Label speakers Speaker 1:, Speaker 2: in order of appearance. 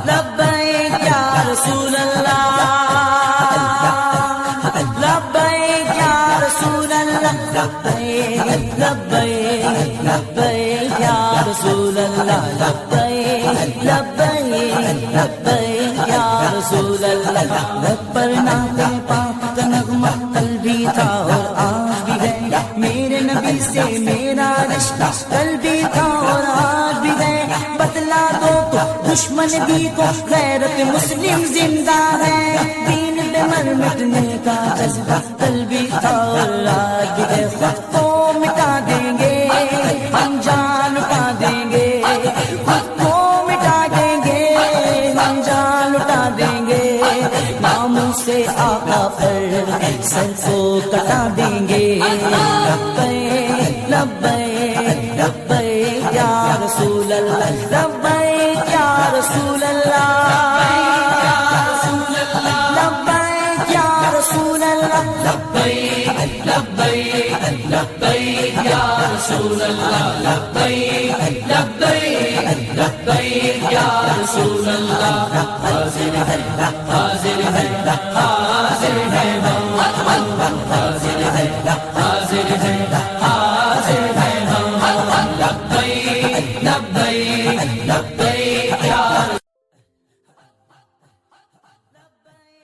Speaker 1: لبیک یا رسول اللہ، لبیک یا رسول اللہ، لبیک لبیک لبیک یا رسول اللہ، لبیک لبیک لبیک یا رسول اللہ۔ لب پر نعت پاک کا نغمہ کل بھی تھا اور آج بھی ہے، میرے نبی سے میرا رشتہ کل بھی تھا اور آج بھی ہے۔ بتلا دو تو دشمن بھی کو غیرت مسلم زندہ ہے، دین پہ مر مٹنے کا جذبہ کل بھی تھا اور آج بھی ہے۔ خود کو مٹا دیں گے ہم جان لٹا دیں گے، خود کو مٹا دیں گے ہم جان لٹا دیں گے، ناموں سے آقا پر سر کو کٹا دیں گے۔ لبیک لبیک لبیک یا رسول اللہ، لبیک یا رسول اللہ، لبیک یا رسول اللہ، لبیک لبیک لبیک یا رسول اللہ، لبیک لبیک لبیک یا رسول اللہ۔ حاضر ہے حاضر ہے